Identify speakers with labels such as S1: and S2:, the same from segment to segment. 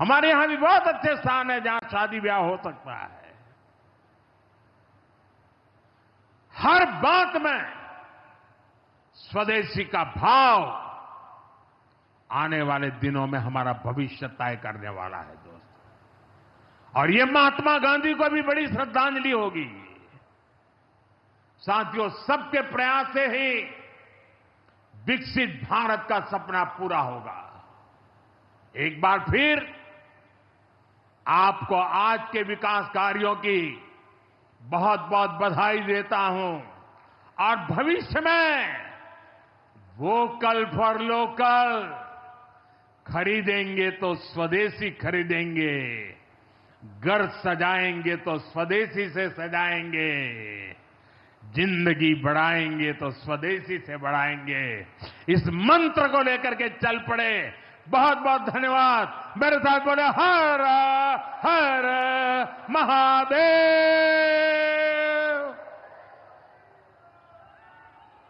S1: हमारे यहां भी बहुत अच्छे स्थान है जहां शादी ब्याह हो सकता है। हर बात में स्वदेशी का भाव आने वाले दिनों में हमारा भविष्य तय करने वाला है दोस्त। और ये महात्मा गांधी को भी बड़ी श्रद्धांजलि होगी। साथियों, सबके प्रयास से ही विकसित भारत का सपना पूरा होगा। एक बार फिर आपको आज के विकास कार्यों की बहुत बहुत बधाई देता हूं और भविष्य में वोकल फॉर लोकल, खरीदेंगे तो स्वदेशी खरीदेंगे, घर सजाएंगे तो स्वदेशी से सजाएंगे, जिंदगी बढ़ाएंगे तो स्वदेशी से बढ़ाएंगे, इस मंत्र को लेकर के चल पड़े। बहुत बहुत धन्यवाद। मेरे साथ बोले हर हर महादेव।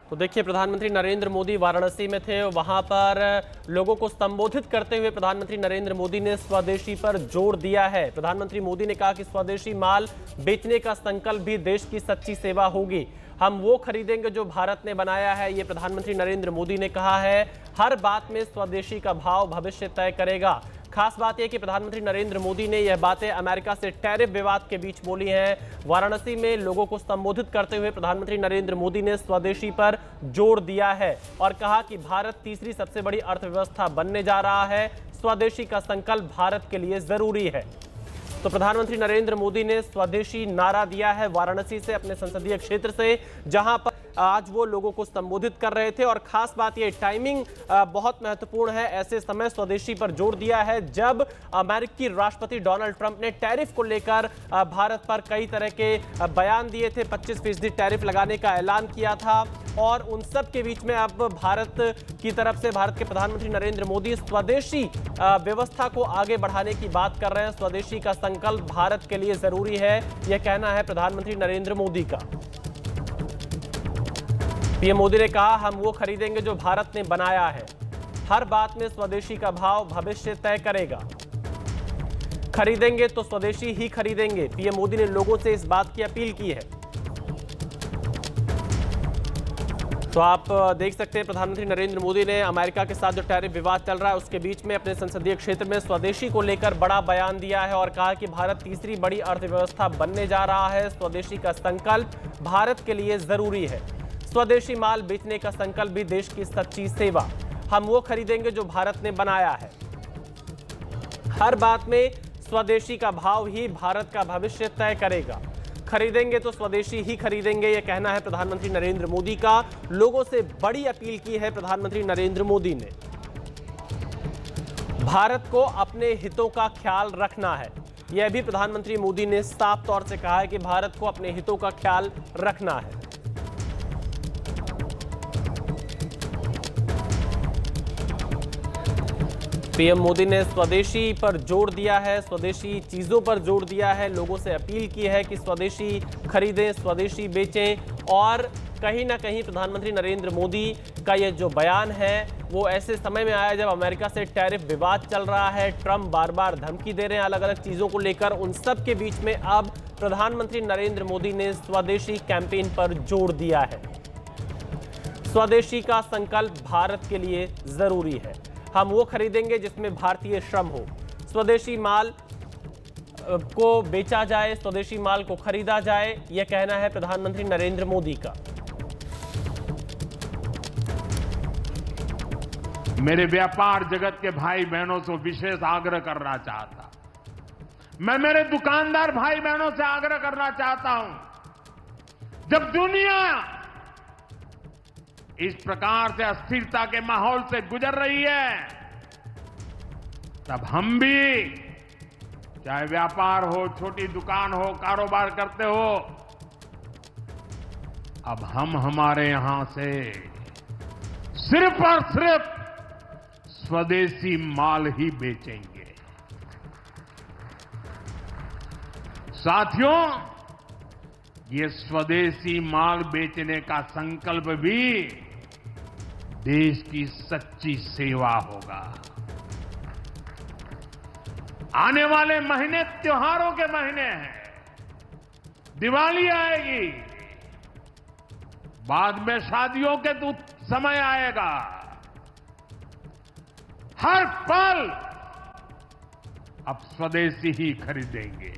S2: तो देखिए, प्रधानमंत्री नरेंद्र मोदी वाराणसी में थे। वहां पर लोगों को संबोधित करते हुए प्रधानमंत्री नरेंद्र मोदी ने स्वदेशी पर जोर दिया है। प्रधानमंत्री मोदी ने कहा कि स्वदेशी माल बेचने का संकल्प भी देश की सच्ची सेवा होगी। हम वो खरीदेंगे जो भारत ने बनाया है, ये प्रधानमंत्री नरेंद्र मोदी ने कहा है। हर बात में स्वदेशी का भाव भविष्य तय करेगा। खास बात यह कि प्रधानमंत्री नरेंद्र मोदी ने यह बातें अमेरिका से टैरिफ विवाद के बीच बोली हैं। वाराणसी में लोगों को संबोधित करते हुए प्रधानमंत्री नरेंद्र मोदी ने स्वदेशी पर जोर दिया है और कहा कि भारत तीसरी सबसे बड़ी अर्थव्यवस्था बनने जा रहा है। स्वदेशी का संकल्प भारत के लिए जरूरी है। तो प्रधानमंत्री नरेंद्र मोदी ने स्वदेशी नारा दिया है वाराणसी से, अपने संसदीय क्षेत्र से, जहां पर आज वो लोगों को संबोधित कर रहे थे। और खास बात ये टाइमिंग बहुत महत्वपूर्ण है। ऐसे समय स्वदेशी पर जोर दिया है जब अमेरिकी राष्ट्रपति डोनाल्ड ट्रंप ने टैरिफ को लेकर भारत पर कई तरह के बयान दिए थे। 25% टैरिफ लगाने का ऐलान किया था और उन सब के बीच में अब भारत की तरफ से भारत के प्रधानमंत्री नरेंद्र मोदी स्वदेशी व्यवस्था को आगे बढ़ाने की बात कर रहे हैं। स्वदेशी का संकल्प भारत के लिए जरूरी है, यह कहना है प्रधानमंत्री नरेंद्र मोदी का। पीएम मोदी ने कहा, हम वो खरीदेंगे जो भारत ने बनाया है। हर बात में स्वदेशी का भाव भविष्य तय करेगा। खरीदेंगे तो स्वदेशी ही खरीदेंगे। पीएम मोदी ने लोगों से इस बात की अपील की है। तो आप देख सकते हैं प्रधानमंत्री नरेंद्र मोदी ने अमेरिका के साथ जो टैरिफ विवाद चल रहा है उसके बीच में अपने संसदीय क्षेत्र में स्वदेशी को लेकर बड़ा बयान दिया है और कहा कि भारत तीसरी बड़ी अर्थव्यवस्था बनने जा रहा है। स्वदेशी का संकल्प भारत के लिए जरूरी है। स्वदेशी माल बेचने का संकल्प भी देश की सच्ची सेवा। हम वो खरीदेंगे जो भारत ने बनाया है। हर बात में स्वदेशी का भाव ही भारत का भविष्य तय करेगा। खरीदेंगे तो स्वदेशी ही खरीदेंगे, यह कहना है प्रधानमंत्री नरेंद्र मोदी का। लोगों से बड़ी अपील की है प्रधानमंत्री नरेंद्र मोदी ने। भारत को अपने हितों का ख्याल रखना है, यह भी प्रधानमंत्री मोदी ने साफ तौर से कहा है कि भारत को अपने हितों का ख्याल रखना है। पीएम मोदी ने स्वदेशी पर जोर दिया है, स्वदेशी चीजों पर जोर दिया है। लोगों से अपील की है कि स्वदेशी खरीदें, स्वदेशी बेचें। और कहीं ना कहीं प्रधानमंत्री नरेंद्र मोदी का यह जो बयान है वो ऐसे समय में आया जब अमेरिका से टैरिफ विवाद चल रहा है। ट्रंप बार बार धमकी दे रहे हैं अलग अलग चीजों को लेकर। उन सब के बीच में अब प्रधानमंत्री नरेंद्र मोदी ने स्वदेशी कैंपेन पर जोर दिया है। स्वदेशी का संकल्प भारत के लिए जरूरी है। हम वो खरीदेंगे जिसमें भारतीय श्रम हो। स्वदेशी माल को बेचा जाए, स्वदेशी माल को खरीदा जाए, यह कहना है प्रधानमंत्री नरेंद्र मोदी का।
S1: मेरे व्यापार जगत के भाई बहनों से विशेष आग्रह करना चाहता, मैं मेरे दुकानदार भाई बहनों से आग्रह करना चाहता हूं, जब दुनिया इस प्रकार से अस्थिरता के माहौल से गुजर रही है, तब हम भी, चाहे व्यापार हो, छोटी दुकान हो, कारोबार करते हो, अब हम हमारे यहां से सिर्फ और सिर्फ स्वदेशी माल ही बेचेंगे। साथियों, ये स्वदेशी माल बेचने का संकल्प भी देश की सच्ची सेवा होगा। आने वाले महीने त्योहारों के महीने हैं, दिवाली आएगी, बाद में शादियों के समय आएगा। हर पल अब स्वदेशी ही खरीदेंगे।